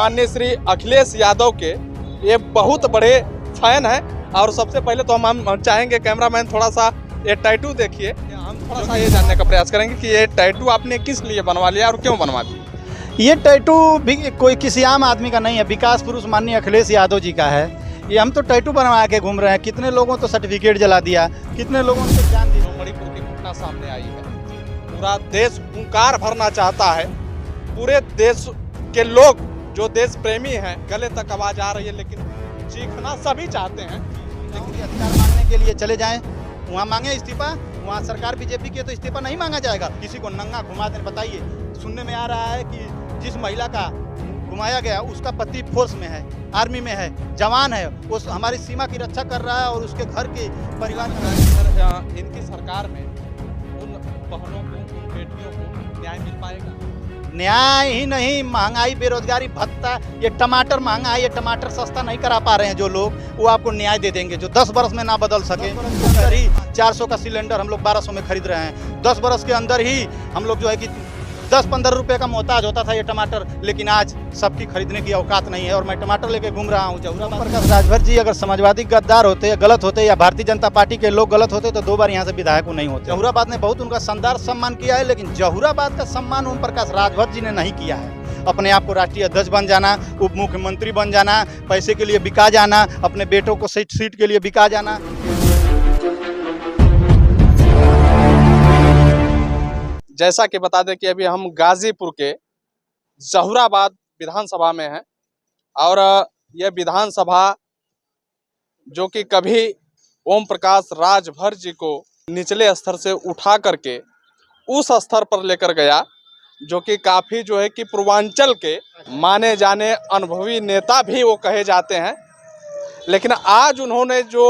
माननीय श्री अखिलेश यादव के ये बहुत बड़े फैन हैं। और सबसे पहले तो हम चाहेंगे कैमरामैन थोड़ा सा ये टैटू देखिए। हम थोड़ा सा ये जानने का प्रयास करेंगे कि ये टैटू आपने किस लिए बनवा लिया और क्यों बनवा लिया। ये टैटू भी कोई किसी आम आदमी का नहीं है, विकास पुरुष माननीय अखिलेश यादव जी का है। ये हम तो टैटू बनवा के घूम रहे हैं। कितने लोगों तो सर्टिफिकेट जला दिया, कितने लोगों ने तो जान दी। मणिपुर की घटना सामने आई है, पूरा देश हुंकार भरना चाहता है। पूरे देश के लोग जो देश प्रेमी हैं गले तक आवाज आ रही है, लेकिन चीखना सभी चाहते हैं। लेकिन अधिकार मांगने के लिए चले जाएं, वहाँ मांगे इस्तीफा। वहाँ सरकार बीजेपी की तो इस्तीफा नहीं मांगा जाएगा। किसी को नंगा घुमा दें, बताइए। सुनने में आ रहा है कि जिस महिला का घुमाया गया उसका पति फोर्स में है, आर्मी में है, जवान है, वो हमारी सीमा की रक्षा कर रहा है और उसके घर के परिवार इनकी सरकार में उन बहनों को, उन बेटियों को न्याय मिल पाएगा? न्याय ही नहीं, महंगाई, बेरोजगारी भत्ता, ये टमाटर महंगा है, ये टमाटर सस्ता नहीं करा पा रहे हैं जो लोग, वो आपको न्याय दे देंगे। जो 10 बरस में ना बदल सके, अंदर ही 400 का सिलेंडर हम लोग 1200 में खरीद रहे हैं। 10 बरस के अंदर ही हम लोग जो है कि 10-15 रुपए का मोहताज होता था ये टमाटर, लेकिन आज सबकी खरीदने की औकात नहीं है और मैं टमाटर लेके घूम रहा हूँ। जहुरा प्रकाश राजभर जी अगर समाजवादी गद्दार होते या गलत होते या भारतीय जनता पार्टी के लोग गलत होते तो 2 बार यहाँ से विधायक नहीं होते। जहुराबाद ने बहुत उनका शानदार सम्मान किया है, लेकिन जहुराबाद का सम्मान ओम प्रकाश राजभर जी ने नहीं किया है। अपने आप को राष्ट्रीय अध्यक्ष बन जाना, उप मुख्यमंत्री बन जाना, पैसे के लिए बिका जाना, अपने बेटों को सीट के लिए बिका जाना। जैसा कि बता दें कि अभी हम गाजीपुर के जहुराबाद विधानसभा में हैं और यह विधानसभा जो कि कभी ओम प्रकाश राजभर जी को निचले स्तर से उठा करके उस स्तर पर लेकर गया, जो कि काफ़ी जो है कि पूर्वांचल के माने जाने अनुभवी नेता भी वो कहे जाते हैं। लेकिन आज उन्होंने जो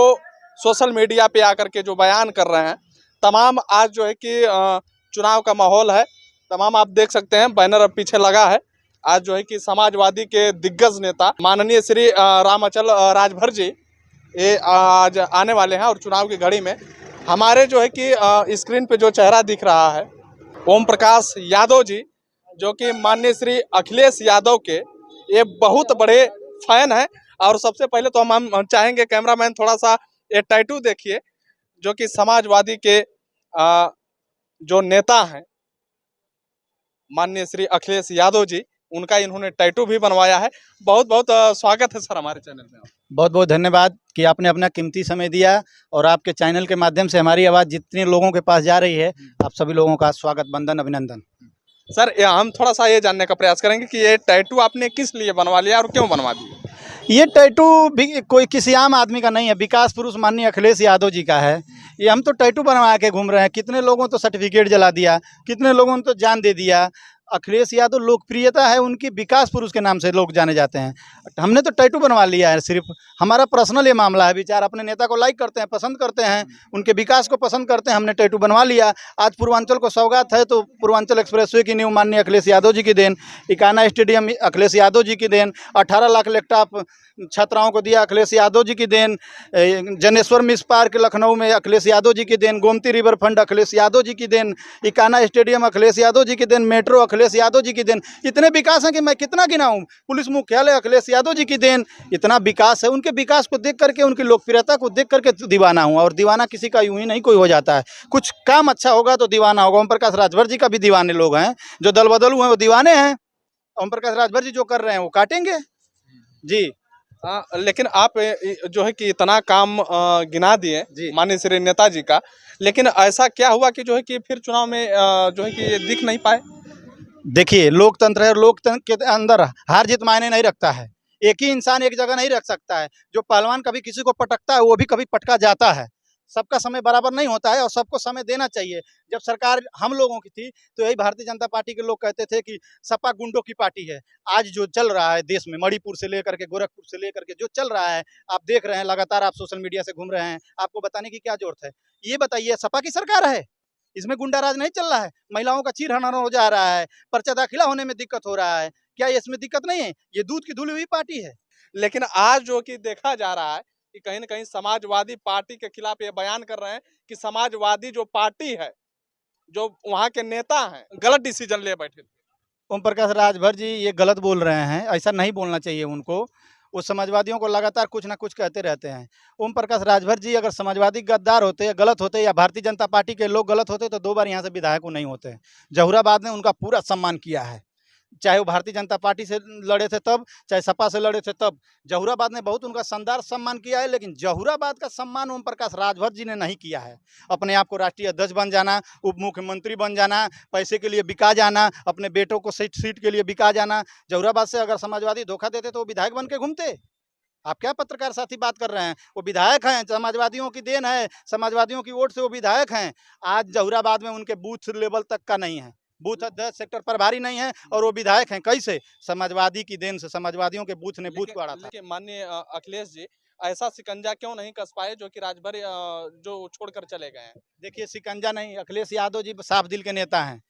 सोशल मीडिया पे आकर के जो बयान कर रहे हैं, तमाम आज जो है कि चुनाव का माहौल है, तमाम आप देख सकते हैं बैनर अब पीछे लगा है। आज जो है कि समाजवादी के दिग्गज नेता माननीय श्री रामअचल राजभर जी ये आज आने वाले हैं और चुनाव की घड़ी में हमारे जो है कि स्क्रीन पे जो चेहरा दिख रहा है ओम प्रकाश यादव जी, जो कि माननीय श्री अखिलेश यादव के ये बहुत बड़े फैन हैं। और सबसे पहले तो हम चाहेंगे कैमरामैन थोड़ा सा ये टैटू देखिए, जो कि समाजवादी के जो नेता हैं माननीय श्री अखिलेश यादव जी, उनका इन्होंने टैटू भी बनवाया है। बहुत बहुत स्वागत है सर हमारे चैनल में। बहुत बहुत धन्यवाद कि आपने अपना कीमती समय दिया और आपके चैनल के माध्यम से हमारी आवाज़ जितने लोगों के पास जा रही है, आप सभी लोगों का स्वागत, वंदन, अभिनंदन। सर हम थोड़ा सा ये जानने का प्रयास करेंगे कि ये टैटू आपने किस लिए बनवा लिया और क्यों बनवा दिया। ये टैटू भी कोई किसी आम आदमी का नहीं है, विकास पुरुष माननीय अखिलेश यादव जी का है। ये हम तो टैटू बनवा के घूम रहे हैं। कितने लोगों तो सर्टिफिकेट जला दिया, कितने लोगों ने तो जान दे दिया। अखिलेश यादव लोकप्रियता है उनकी, विकास पुरुष के नाम से लोग जाने जाते हैं। हमने तो टैटू बनवा लिया है। सिर्फ हमारा पर्सनल ये मामला है, विचार अपने नेता को लाइक करते हैं, पसंद करते हैं, उनके विकास को पसंद करते हैं, हमने टैटू बनवा लिया। आज पूर्वांचल को सौगात है तो पूर्वांचल एक्सप्रेसवे की नींव माननीय अखिलेश यादव जी की देन, इकाना स्टेडियम अखिलेश यादव जी की देन, 18 लाख लैपटॉप छात्राओं को दिया अखिलेश यादव जी की देन, जनेश्वर मिस पार्क लखनऊ में अखिलेश यादव जी की देन, गोमती रिवर फंड अखिलेश यादव जी की देन, इकाना स्टेडियम अखिलेश यादव जी की देन, मेट्रो अखिलेश यादव जी की देन। इतने विकास हैं कि मैं कितना गिनाऊं। पुलिस मुख्यालय अखिलेश यादव जी की देन। इतना विकास है, उनके विकास को देख करके, उनकी लोकप्रियता को देख करके दीवाना हूँ। और दीवाना किसी का यूं ही नहीं कोई हो जाता है, कुछ काम अच्छा होगा तो दीवाना होगा। ओम प्रकाश राजभर जी का भी दीवाने लोग हैं, जो दल बदल हुए हैं वो दीवाने हैं। ओम प्रकाश राजभर जी जो कर रहे हैं वो काटेंगे जी। लेकिन आप जो है कि इतना काम गिना दिए माननीय श्री नेताजी का, लेकिन ऐसा क्या हुआ कि जो है कि फिर चुनाव में जो है कि ये दिख नहीं पाए। देखिए, लोकतंत्र है और लोकतंत्र के अंदर हार जीत मायने नहीं रखता है। एक ही इंसान एक जगह नहीं रख सकता है। जो पहलवान कभी किसी को पटकता है वो भी कभी पटका जाता है। सबका समय बराबर नहीं होता है और सबको समय देना चाहिए। जब सरकार हम लोगों की थी तो यही भारतीय जनता पार्टी के लोग कहते थे कि सपा गुंडों की पार्टी है। आज जो चल रहा है देश में, मणिपुर से लेकर के गोरखपुर से लेकर के जो चल रहा है, आप देख रहे हैं, लगातार आप सोशल मीडिया से घूम रहे हैं, आपको बताने की क्या जरूरत है। ये बताइए, सपा की सरकार है, इसमें गुंडाराज नहीं चल रहा है, महिलाओं का चीरहरण हो जा रहा है, पर्चा दाखिला होने में दिक्कत हो रहा है, क्या इसमें दिक्कत नहीं है? ये दूध की धुली हुई पार्टी है। लेकिन आज जो कि देखा जा रहा है कि कहीं ना कहीं समाजवादी पार्टी के खिलाफ ये बयान कर रहे हैं कि समाजवादी जो पार्टी है, जो वहाँ के नेता हैं, गलत डिसीजन ले बैठे थे। ओम प्रकाश राजभर जी ये गलत बोल रहे हैं, ऐसा नहीं बोलना चाहिए उनको। वो समाजवादियों को लगातार कुछ ना कुछ कहते रहते हैं। ओम प्रकाश राजभर जी अगर समाजवादी गद्दार होते या गलत होते या भारतीय जनता पार्टी के लोग गलत होते तो 2 बार यहाँ से विधायक नहीं होते। जहुराबाद ने उनका पूरा सम्मान किया है, चाहे वो भारतीय जनता पार्टी से लड़े थे तब, चाहे सपा से लड़े थे तब। जहुराबाद ने बहुत उनका शानदार सम्मान किया है, लेकिन जहुराबाद का सम्मान ओम प्रकाश राजभर जी ने नहीं किया है। अपने आप को राष्ट्रीय अध्यक्ष बन जाना, उप मुख्यमंत्री बन जाना, पैसे के लिए बिका जाना, अपने बेटों को सीट के लिए बिका जाना। जहुराबाद से अगर समाजवादी धोखा देते तो वो विधायक बन के घूमते। आप क्या पत्रकार साथी बात कर रहे हैं? वो विधायक हैं, समाजवादियों की देन है, समाजवादियों की वोट से वो विधायक हैं। आज जहुराबाद में उनके बूथ लेवल तक का नहीं है, बूथ अध्यक्ष सेक्टर प्रभारी नहीं है और वो विधायक हैं। कैसे? समाजवादी की देन से, समाजवादियों के बूथ ने बूथ बाड़ा था। लेकिन माननीय अखिलेश जी ऐसा शिकंजा क्यों नहीं कस पाए जो कि राजभर जो छोड़कर चले गए हैं? देखिए, शिकंजा नहीं, अखिलेश यादव जी साफ दिल के नेता हैं।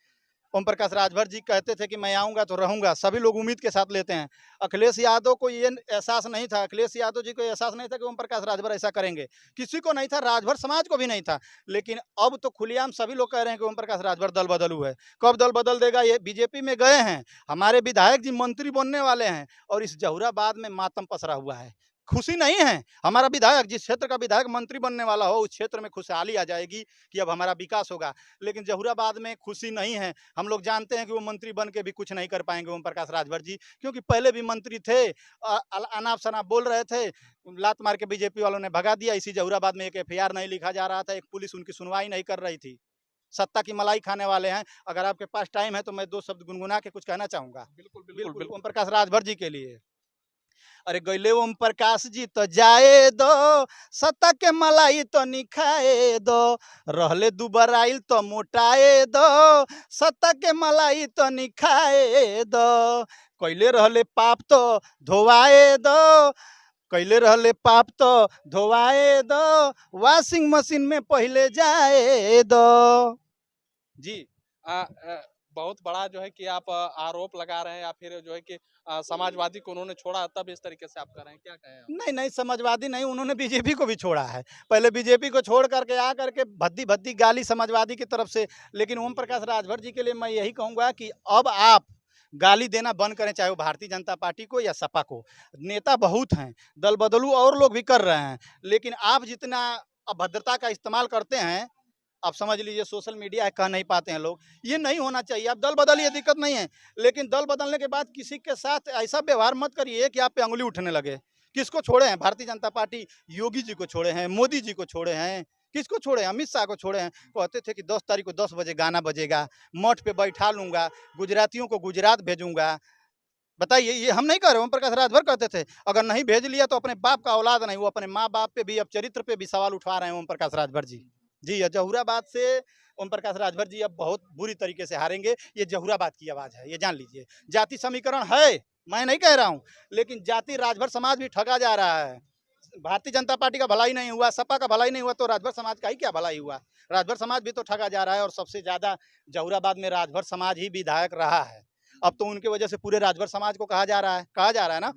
ओम प्रकाश राजभर जी कहते थे कि मैं आऊँगा तो रहूँगा, सभी लोग उम्मीद के साथ लेते हैं। अखिलेश यादव को ये एहसास नहीं था, अखिलेश यादव जी को एहसास नहीं था कि ओम प्रकाश राजभर ऐसा करेंगे। किसी को नहीं था, राजभर समाज को भी नहीं था। लेकिन अब तो खुलेआम सभी लोग कह रहे हैं कि ओम प्रकाश राजभर दल बदलू है। कब दल बदल देगा? ये बीजेपी में गए हैं, हमारे विधायक जी मंत्री बनने वाले हैं और इस जहुराबाद में मातम पसरा हुआ है। खुशी नहीं है। हमारा विधायक, जिस क्षेत्र का विधायक मंत्री बनने वाला हो, उस क्षेत्र में खुशहाली आ जाएगी कि अब हमारा विकास होगा। लेकिन जहुराबाद में खुशी नहीं है। हम लोग जानते हैं कि वो मंत्री बन के भी कुछ नहीं कर पाएंगे ओम प्रकाश राजभर जी, क्योंकि पहले भी मंत्री थे, अनाप शनाप बोल रहे थे, लात मार के बीजेपी वालों ने भगा दिया। इसी जहुराबाद में एक एफआईआर नहीं लिखा जा रहा था, एक पुलिस उनकी सुनवाई नहीं कर रही थी। सत्ता की मलाई खाने वाले हैं। अगर आपके पास टाइम है तो मैं 2 शब्द गुनगुना के कुछ कहना चाहूंगा। बिल्कुल बिल्कुल बिल्कुल। ओम प्रकाश राजभर जी के लिए। अरे गैले ओम प्रकाश जी तो जाए दो, सत्ता के मलाई तो निखाए दो, रहले दुबराइल तो मोटाए दो, सत्ता के मलाई तो निखाए दो, कैले रहले पाप तो धोवाए दो, कैले रहले पाप तो धोवाए दो, वॉशिंग मशीन में पहले जाए दो। जी। बहुत बड़ा जो है कि आप आरोप लगा रहे हैं या फिर जो है कि समाजवादी को उन्होंने छोड़ा तब इस तरीके से आप कर रहे हैं, क्या कहें आप? नहीं नहीं, समाजवादी नहीं, उन्होंने बीजेपी को भी छोड़ा है। पहले बीजेपी को छोड़ करके आ करके भद्दी भद्दी गाली समाजवादी की तरफ से। लेकिन ओम प्रकाश राजभर जी के लिए मैं यही कहूँगा कि अब आप गाली देना बंद करें, चाहे वो भारतीय जनता पार्टी को या सपा को। नेता बहुत हैं, दल बदलू और लोग भी कर रहे हैं, लेकिन आप जितना अभद्रता का इस्तेमाल करते हैं, आप समझ लीजिए सोशल मीडिया है, कह नहीं पाते हैं लोग। ये नहीं होना चाहिए। आप दल बदलिए, दिक्कत नहीं है, लेकिन दल बदलने के बाद किसी के साथ ऐसा व्यवहार मत करिए कि आप पे अंगुली उठने लगे। किसको छोड़े हैं? भारतीय जनता पार्टी योगी जी को छोड़े हैं, मोदी जी को छोड़े हैं, किसको छोड़े हैं? अमित शाह को छोड़े हैं। कहते थे कि 10 तारीख को 10 बजे गाना बजेगा, मठ पे बैठा लूंगा, गुजरातियों को गुजरात भेजूंगा। बताइए, ये हम नहीं कह रहे, ओम प्रकाश राजभर कहते थे। अगर नहीं भेज लिया तो अपने बाप का औलाद नहीं, वो अपने माँ बाप पे भी, अब चरित्र पे भी सवाल उठा रहे हैं ओम प्रकाश राजभर जी। जी, जहुराबाद से ओम प्रकाश राजभर जी अब बहुत बुरी तरीके से हारेंगे। ये जहुराबाद की आवाज़ है, ये जान लीजिए। जाति समीकरण है, मैं नहीं कह रहा हूँ, लेकिन जाति राजभर समाज भी ठगा जा रहा है। भारतीय जनता पार्टी का भलाई नहीं हुआ, सपा का भलाई नहीं हुआ, तो राजभर समाज का ही क्या भलाई हुआ? राजभर समाज भी तो ठगा जा रहा है और सबसे ज़्यादा जहुराबाद में राजभर समाज ही विधायक रहा है। अब तो उनके वजह से पूरे राजभर समाज को कहा जा रहा है ना।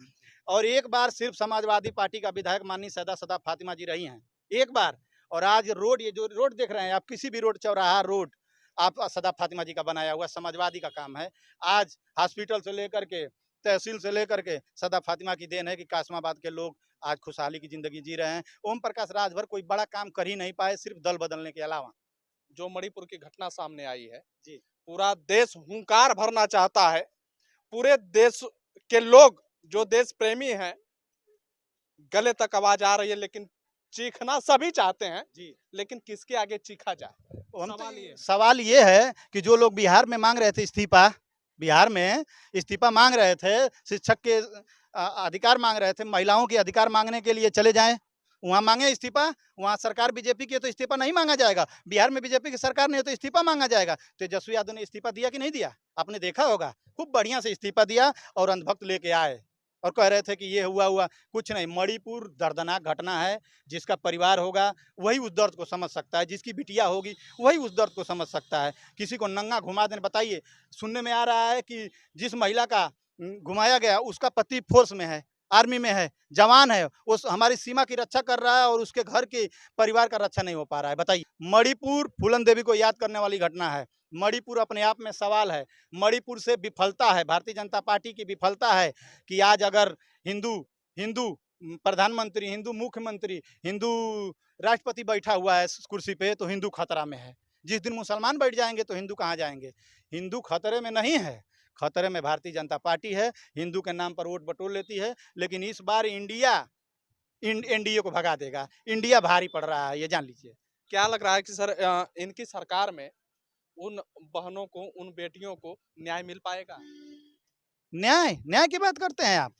और एक बार सिर्फ समाजवादी पार्टी का विधायक माननीय सदा सदा फातिमा जी रही हैं, एक बार। और आज रोड, ये जो रोड देख रहे हैं आप, किसी भी रोड, चौराहा रोड, आप सदा फातिमा जी का बनाया हुआ समाजवादी का काम है। आज हॉस्पिटल से लेकर के, तहसील से लेकर के, सदा फातिमा की देन है कि कासमाबाद के लोग आज खुशहाली की जिंदगी जी रहे हैं। ओम प्रकाश राजभर कोई बड़ा काम कर ही नहीं पाए, सिर्फ दल बदलने के अलावा। जो मणिपुर की घटना सामने आई है जी। पूरा देश हुंकार भरना चाहता है, पूरे देश के लोग जो देश प्रेमी हैं गले तक आवाज आ रही है, लेकिन चीखना सभी चाहते हैं, जी। लेकिन किसके आगे चीखा जाए? सवाल ये है कि जो लोग बिहार में मांग रहे थे इस्तीफा, बिहार में इस्तीफा मांग रहे थे, शिक्षक के अधिकार मांग रहे थे, महिलाओं के अधिकार मांगने के लिए चले जाएं, वहाँ मांगे इस्तीफा। वहाँ सरकार बीजेपी की है तो इस्तीफा नहीं मांगा जाएगा। बिहार में बीजेपी की सरकार नहीं है तो इस्तीफा मांगा जाएगा। तेजस्वी यादव ने इस्तीफा दिया कि नहीं दिया? आपने देखा होगा, खूब बढ़िया से इस्तीफा दिया और अंधभक्त लेके आए और कह रहे थे कि ये हुआ कुछ नहीं। मणिपुर दर्दनाक घटना है, जिसका परिवार होगा वही उस दर्द को समझ सकता है, जिसकी बिटिया होगी वही उस दर्द को समझ सकता है। किसी को नंगा घुमा देने, बताइए, सुनने में आ रहा है कि जिस महिला का घुमाया गया उसका पति फोर्स में है। आर्मी में है, जवान है, वो हमारी सीमा की रक्षा कर रहा है और उसके घर के परिवार का रक्षा नहीं हो पा रहा है। बताइए, मणिपुर फूलन देवी को याद करने वाली घटना है। मणिपुर अपने आप में सवाल है। मणिपुर से विफलता है, भारतीय जनता पार्टी की विफलता है कि आज अगर हिंदू हिंदू प्रधानमंत्री, हिंदू मुख्यमंत्री, हिंदू राष्ट्रपति बैठा हुआ है कुर्सी पे, तो हिंदू खतरा में है। जिस दिन मुसलमान बैठ जाएंगे तो हिंदू कहाँ जाएंगे? हिंदू खतरे में नहीं है, खतरे में भारतीय जनता पार्टी है। हिंदू के नाम पर वोट बटोर लेती है, लेकिन इस बार इंडिया एनडीए को भगा देगा। इंडिया भारी पड़ रहा है, ये जान लीजिए। क्या लग रहा है कि सर इनकी सरकार में उन बहनों को, उन बेटियों को न्याय मिल पाएगा? न्याय न्याय की बात करते हैं आप?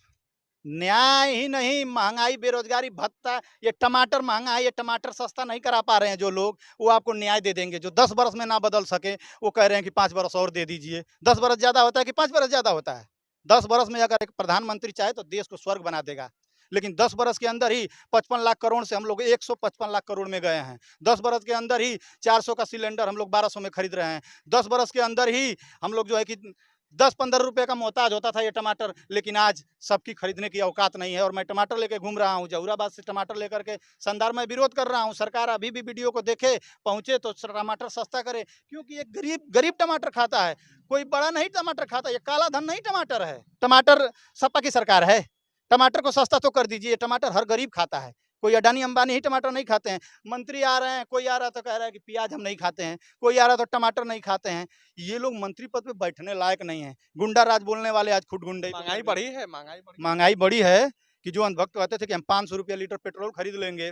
न्याय ही नहीं, महंगाई, बेरोजगारी भत्ता, ये टमाटर महंगा है, ये टमाटर सस्ता नहीं करा पा रहे हैं जो लोग, वो आपको न्याय दे देंगे। जो 10 बरस में ना बदल सके, वो कह रहे हैं कि 5 बरस और दे दीजिए। 10 बरस ज़्यादा होता है कि 5 बरस ज़्यादा होता है? 10 बरस में अगर एक प्रधानमंत्री चाहे तो देश को स्वर्ग बना देगा, लेकिन 10 बरस के अंदर ही 55 लाख करोड़ से हम लोग 155 लाख करोड़ में गए हैं। 10 बरस के अंदर ही 400 का सिलेंडर हम लोग 1200 में खरीद रहे हैं। 10 बरस के अंदर ही हम लोग जो है कि 10-15 रुपए का मोहताज होता था ये टमाटर, लेकिन आज सबकी खरीदने की औकात नहीं है। और मैं टमाटर लेके घूम रहा हूँ, जहुराबाद से टमाटर लेकर के संदार में विरोध कर रहा हूँ। सरकार अभी भी वीडियो को देखे, पहुंचे तो टमाटर सस्ता करे, क्योंकि ये गरीब गरीब टमाटर खाता है, कोई बड़ा नहीं टमाटर खाता। ये काला धन नहीं टमाटर है। टमाटर सपा की सरकार है, टमाटर को सस्ता तो कर दीजिए। टमाटर हर गरीब खाता है, कोई अडानी अंबानी ही टमाटर नहीं खाते हैं। मंत्री आ रहे हैं, कोई आ रहा तो कह रहा है कि प्याज हम नहीं खाते हैं, कोई आ रहा तो टमाटर नहीं खाते हैं। ये लोग मंत्री पद पे बैठने लायक नहीं है। गुंडा राज बोलने वाले आज खुद गुंडे। महंगाई बढ़ी है, महंगाई बढ़ी है कि जो अंधभक्त कहते थे कि हम 500 रुपया लीटर पेट्रोल खरीद लेंगे,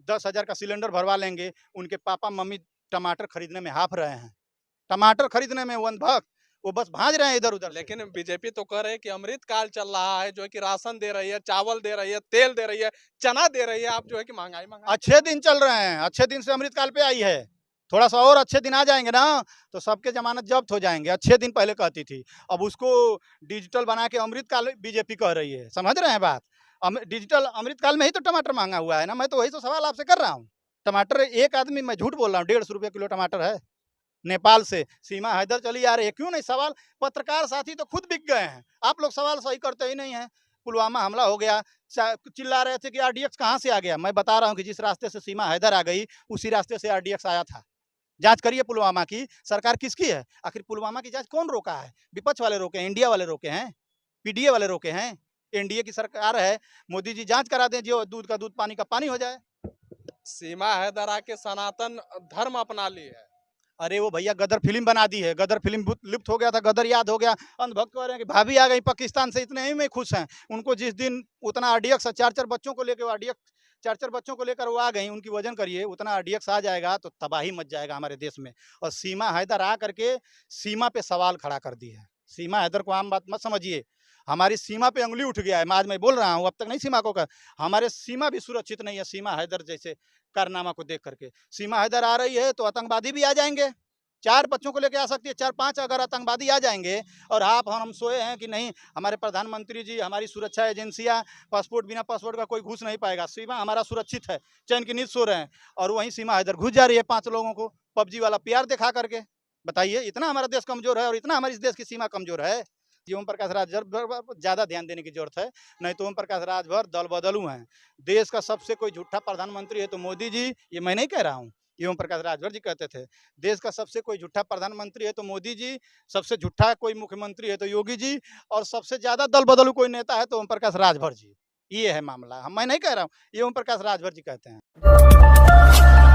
10,000 का सिलेंडर भरवा लेंगे, उनके पापा मम्मी टमाटर खरीदने में हाफ रहे हैं। टमाटर खरीदने में वो अंधभक्त, वो बस भाज रहे हैं इधर उधर। लेकिन बीजेपी तो कह रहे हैं कि अमृत काल चल रहा है, जो है कि राशन दे रही है, चावल दे रही है, तेल दे रही है, चना दे रही है। आप जो है कि महंगाई अच्छे दिन चल रहे हैं, अच्छे दिन से अमृत काल पे आई है। थोड़ा सा और अच्छे दिन आ जाएंगे ना तो सबके जमानत जब्त हो जाएंगे। अच्छे दिन पहले कहती थी, अब उसको डिजिटल बना के अमृत काल बीजेपी कह रही है। समझ रहे हैं बात? डिजिटल अमृत काल में ही तो टमाटर महंगा हुआ है ना। मैं तो वही तो सवाल आपसे कर रहा हूँ। टमाटर एक आदमी, मैं झूठ बोल रहा हूँ, 150 रुपये किलो टमाटर है। नेपाल से सीमा हैदर चली आ रही है, क्यों नहीं? सवाल पत्रकार साथी तो खुद बिक गए हैं। आप लोग सवाल सही करते ही नहीं है। पुलवामा हमला हो गया, चिल्ला रहे थे कि आरडीएक्स कहाँ से आ गया। मैं बता रहा हूँ कि जिस रास्ते से सीमा हैदर आ गई, उसी रास्ते से आरडीएक्स आया था। जांच करिए पुलवामा की। सरकार किसकी है? आखिर पुलवामा की जांच कौन रोका है? विपक्ष वाले रोके हैं, इंडिया वाले रोके हैं, पीडीए वाले रोके हैं। एनडीए की सरकार है, मोदी जी जांच करा दें, जो दूध का दूध पानी का पानी हो जाए। सीमा हैदर आके सनातन धर्म अपना ली है। अरे वो भैया गदर फिल्म बना दी है, गदर फिल्म लुप्त हो गया था, गदर याद हो गया। अंधभक्त कह रहे हैं कि भाभी आ गई पाकिस्तान से, इतने ही में खुश हैं। उनको जिस दिन उतना आरडीएक्स 4-4 बच्चों को लेकर, आरडीएक्स 4-4 बच्चों को लेकर वो आ गई, उनकी वजन करिए, उतना आरडीएक्स आ जाएगा तो तबाही मच जाएगा हमारे देश में। और सीमा हैदर आ करके सीमा पे सवाल खड़ा कर दी है। सीमा हैदर को आम बात मत समझिए, हमारी सीमा पे उंगली उठ गया है। आज मैं बोल रहा हूँ, अब तक नहीं सीमा को कर, हमारे सीमा भी सुरक्षित नहीं है सीमा हैदर जैसे कारनामा को देख करके। सीमा हैदर आ रही है तो आतंकवादी भी आ जाएंगे। 4 बच्चों को लेके आ सकती है, 4-5 अगर आतंकवादी आ जाएंगे। और हम सोए हैं कि नहीं, हमारे प्रधानमंत्री जी, हमारी सुरक्षा एजेंसियां, पासपोर्ट, बिना पासपोर्ट का कोई घुस नहीं पाएगा, सीमा हमारा सुरक्षित है, चैन की नींद सो रहे हैं। और वहीं सीमा हैदर घुस जा रही है 5 लोगों को पबजी वाला प्यार दिखा करके। बताइए, इतना हमारा देश कमजोर है और इतना हमारे इस देश की सीमा कमजोर है। ओम प्रकाश राजभर ज्यादा ध्यान देने की जरूरत है, नहीं तो ओम प्रकाश राजभर दल बदलू हैं। देश का सबसे कोई झूठा प्रधानमंत्री है तो मोदी जी, ये मैं नहीं कह रहा हूँ, ये ओम प्रकाश राजभर जी कहते थे। देश का सबसे कोई झूठा प्रधानमंत्री है तो मोदी जी, सबसे झूठा कोई मुख्यमंत्री है तो योगी जी, और सबसे ज्यादा दल बदलू कोई नेता है तो ओम प्रकाश राजभर जी। ये है मामला, मैं नहीं कह रहा हूँ, ये ओम प्रकाश राजभर जी कहते हैं।